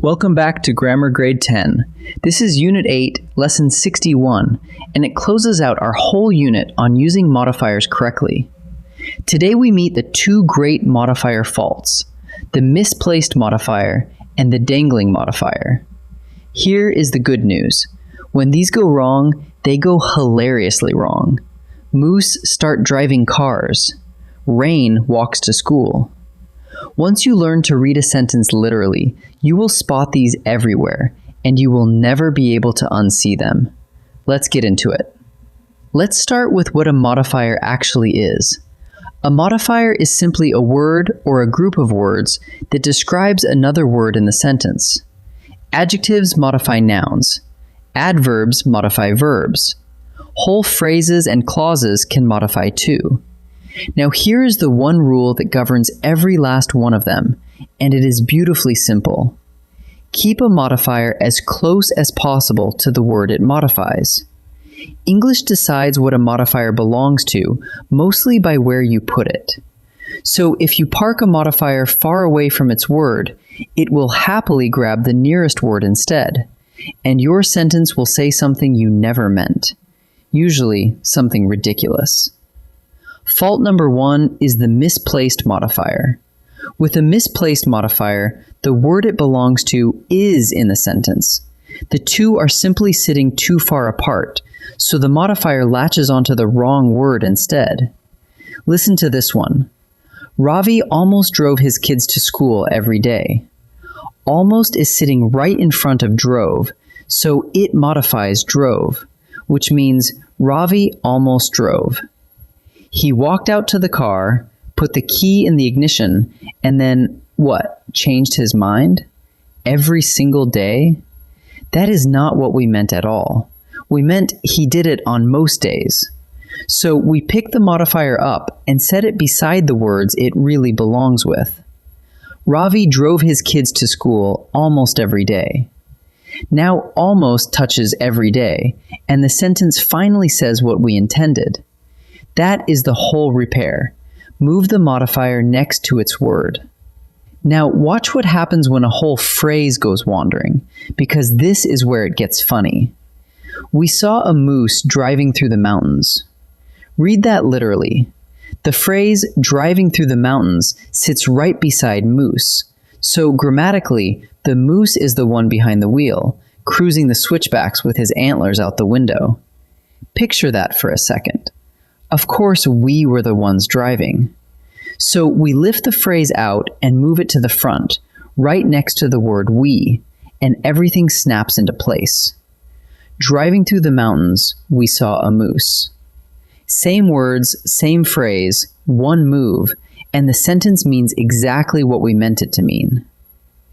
Welcome back to Grammar Grade 10. This is Unit 8, Lesson 61, and it closes out our whole unit on using modifiers correctly. Today we meet the two great modifier faults, the misplaced modifier and the dangling modifier. Here is the good news. When these go wrong, they go hilariously wrong. Moose start driving cars. Rain walks to school. Once you learn to read a sentence literally, you will spot these everywhere, and you will never be able to unsee them. Let's get into it. Let's start with what a modifier actually is. A modifier is simply a word or a group of words that describes another word in the sentence. Adjectives modify nouns. Adverbs modify verbs. Whole phrases and clauses can modify too. Now here is the one rule that governs every last one of them, and it is beautifully simple. Keep a modifier as close as possible to the word it modifies. English decides what a modifier belongs to mostly by where you put it. So if you park a modifier far away from its word, it will happily grab the nearest word instead, and your sentence will say something you never meant, usually something ridiculous. Fault number 1 is the misplaced modifier. With a misplaced modifier, the word it belongs to is in the sentence. The two are simply sitting too far apart, so the modifier latches onto the wrong word instead. Listen to this one. Ravi almost drove his kids to school every day. Almost is sitting right in front of drove, so it modifies drove, which means Ravi almost drove. He walked out to the car, put the key in the ignition, and then, what, changed his mind? Every single day? That is not what we meant at all. We meant he did it on most days. So we picked the modifier up and set it beside the words it really belongs with. Ravi drove his kids to school almost every day. Now almost touches every day, and the sentence finally says what we intended. That is the whole repair. Move the modifier next to its word. Now watch what happens when a whole phrase goes wandering, because this is where it gets funny. We saw a moose driving through the mountains. Read that literally. The phrase driving through the mountains sits right beside moose. So grammatically, the moose is the one behind the wheel, cruising the switchbacks with his antlers out the window. Picture that for a second. Of course, we were the ones driving. So we lift the phrase out and move it to the front, right next to the word we, and everything snaps into place. Driving through the mountains, we saw a moose. Same words, same phrase, one move, and the sentence means exactly what we meant it to mean.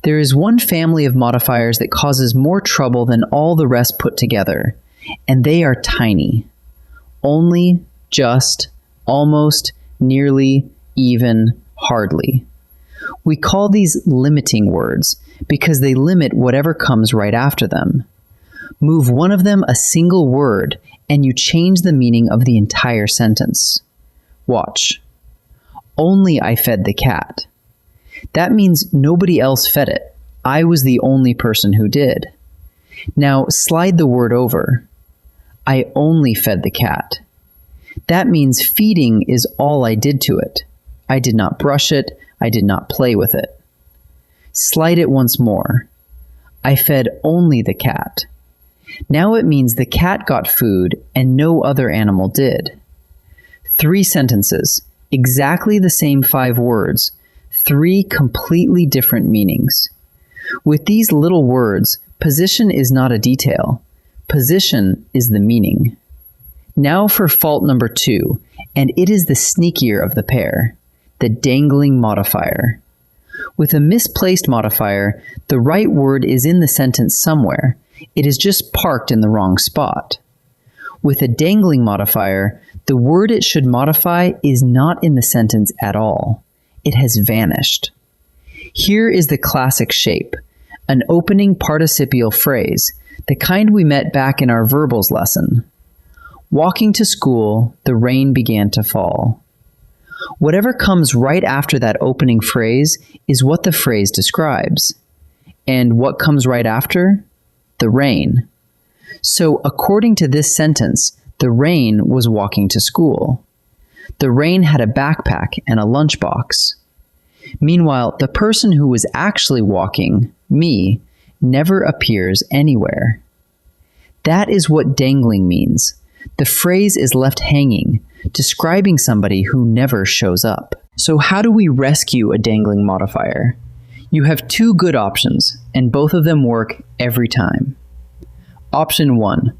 There is one family of modifiers that causes more trouble than all the rest put together, and they are tiny. Only, just, almost, nearly, even, hardly. We call these limiting words because they limit whatever comes right after them. Move one of them a single word and you change the meaning of the entire sentence. Watch. Only I fed the cat. That means nobody else fed it. I was the only person who did. Now slide the word over. I only fed the cat. That means feeding is all I did to it. I did not brush it. I did not play with it. Slide it once more. I fed only the cat. Now it means the cat got food and no other animal did. 3 sentences, exactly the same 5 words, 3 completely different meanings. With these little words, position is not a detail. Position is the meaning. Now for fault number 2, and it is the sneakier of the pair, the dangling modifier. With a misplaced modifier, the right word is in the sentence somewhere. It is just parked in the wrong spot. With a dangling modifier, the word it should modify is not in the sentence at all. It has vanished. Here is the classic shape, an opening participial phrase, the kind we met back in our verbals lesson. Walking to school, the rain began to fall. Whatever comes right after that opening phrase is what the phrase describes. And what comes right after? The rain. So according to this sentence, the rain was walking to school. The rain had a backpack and a lunchbox. Meanwhile, the person who was actually walking, me, never appears anywhere. That is what dangling means. The phrase is left hanging, describing somebody who never shows up. So how do we rescue a dangling modifier? You have two good options, and both of them work every time. Option 1.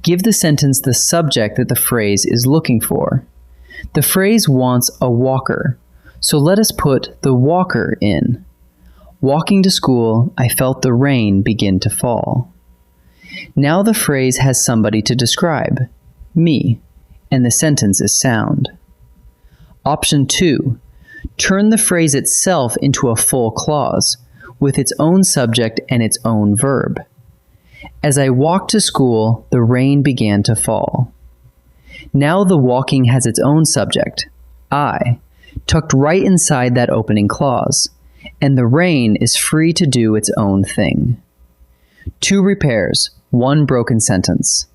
Give the sentence the subject that the phrase is looking for. The phrase wants a walker, so let us put the walker in. Walking to school, I felt the rain begin to fall. Now the phrase has somebody to describe, me, and the sentence is sound. Option 2. Turn the phrase itself into a full clause, with its own subject and its own verb. As I walked to school, the rain began to fall. Now the walking has its own subject, I, tucked right inside that opening clause, and the rain is free to do its own thing. 2 repairs, 1 broken sentence.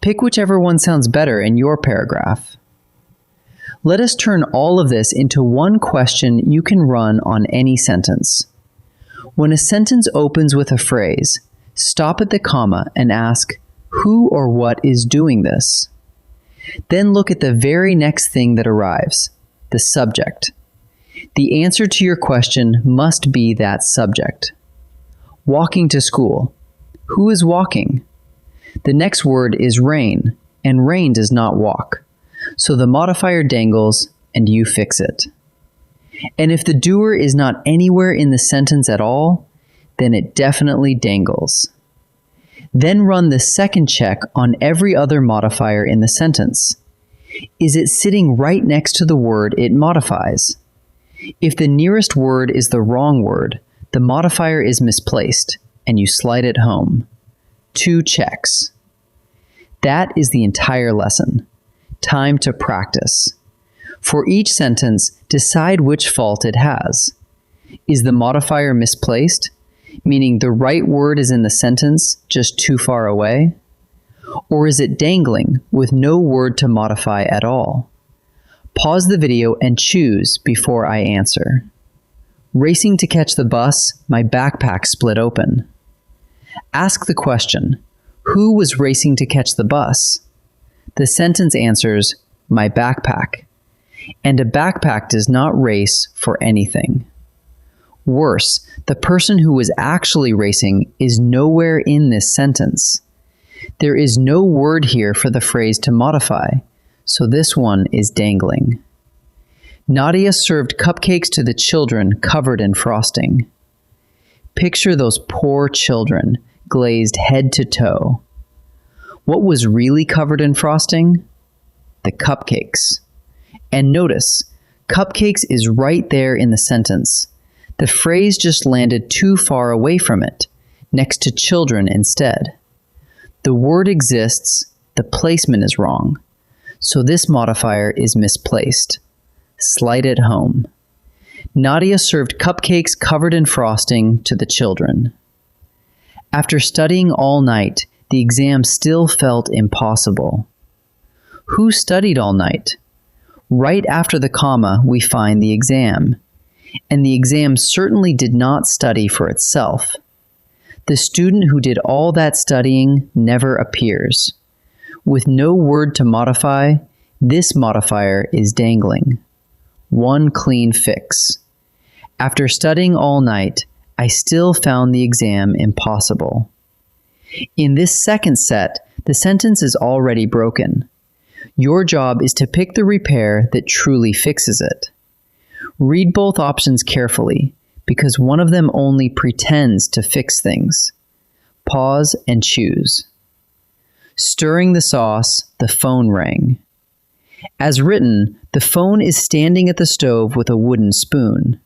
Pick whichever one sounds better in your paragraph. Let us turn all of this into one question you can run on any sentence. When a sentence opens with a phrase, stop at the comma and ask, who or what is doing this? Then look at the very next thing that arrives, the subject. The answer to your question must be that subject. Walking to school. Who is walking? The next word is rain, and rain does not walk. So the modifier dangles, and you fix it. And if the doer is not anywhere in the sentence at all, then it definitely dangles. Then run the second check on every other modifier in the sentence. Is it sitting right next to the word it modifies? If the nearest word is the wrong word, the modifier is misplaced, and you slide it home. 2 checks. That is the entire lesson. Time to practice. For each sentence, decide which fault it has. Is the modifier misplaced, meaning the right word is in the sentence, just too far away? Or is it dangling, with no word to modify at all? Pause the video and choose before I answer. Racing to catch the bus, my backpack split open. Ask the question, who was racing to catch the bus? The sentence answers, my backpack. And a backpack does not race for anything. Worse, the person who was actually racing is nowhere in this sentence. There is no word here for the phrase to modify, so this one is dangling. Nadia served cupcakes to the children covered in frosting. Picture those poor children, glazed head to toe. What was really covered in frosting? The cupcakes. And notice, cupcakes is right there in the sentence. The phrase just landed too far away from it, next to children instead. The word exists, the placement is wrong. So this modifier is misplaced. Slide it home. Nadia served cupcakes covered in frosting to the children. After studying all night, the exam still felt impossible. Who studied all night? Right after the comma, we find the exam. And the exam certainly did not study for itself. The student who did all that studying never appears. With no word to modify, this modifier is dangling. 1 clean fix. After studying all night, I still found the exam impossible. In this second set, the sentence is already broken. Your job is to pick the repair that truly fixes it. Read both options carefully, because one of them only pretends to fix things. Pause and choose. Stirring the sauce, the phone rang. As written, the phone is standing at the stove with a wooden spoon.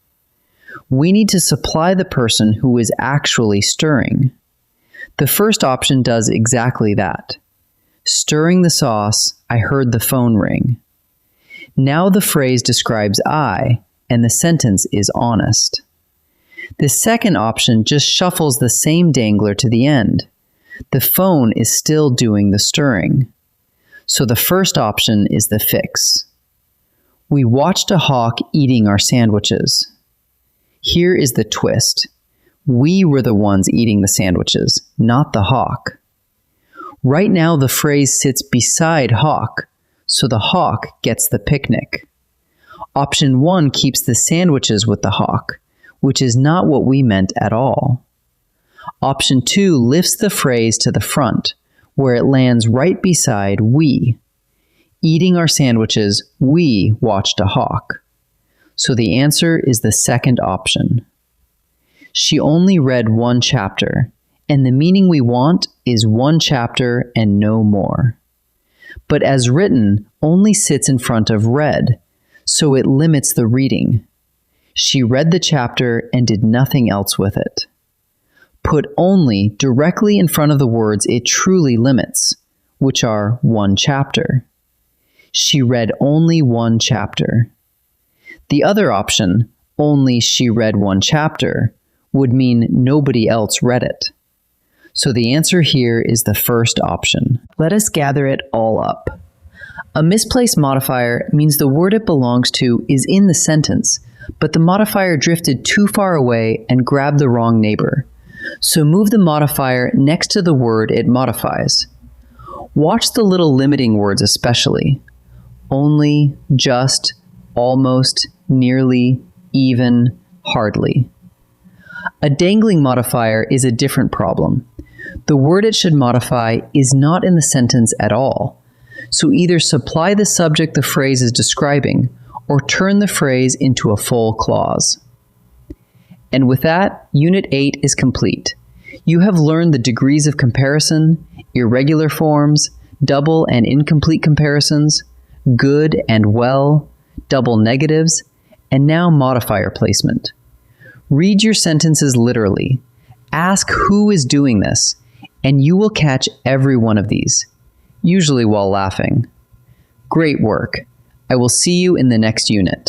We need to supply the person who is actually stirring. The first option does exactly that. Stirring the sauce, I heard the phone ring. Now the phrase describes I, and the sentence is honest. The second option just shuffles the same dangler to the end. The phone is still doing the stirring. So the first option is the fix. We watched a hawk eating our sandwiches. Here is the twist. We were the ones eating the sandwiches, not the hawk. Right now the phrase sits beside hawk, so the hawk gets the picnic. Option 1 keeps the sandwiches with the hawk, which is not what we meant at all. Option 2 lifts the phrase to the front, where it lands right beside we. Eating our sandwiches, we watched a hawk. So the answer is the second option. She only read one chapter, and the meaning we want is one chapter and no more. But as written, only sits in front of read, so it limits the reading. She read the chapter and did nothing else with it. Put only directly in front of the words it truly limits, which are one chapter. She read only one chapter. The other option, only she read one chapter, would mean nobody else read it. So the answer here is the first option. Let us gather it all up. A misplaced modifier means the word it belongs to is in the sentence, but the modifier drifted too far away and grabbed the wrong neighbor. So move the modifier next to the word it modifies. Watch the little limiting words especially. Only, just, almost, nearly, even, hardly. A dangling modifier is a different problem. The word it should modify is not in the sentence at all. So either supply the subject the phrase is describing, or turn the phrase into a full clause. And with that, Unit 8 is complete. You have learned the degrees of comparison, irregular forms, double and incomplete comparisons, good and well, double negatives, and now modifier placement. Read your sentences literally. Ask who is doing this, and you will catch every one of these, usually while laughing. Great work. I will see you in the next unit.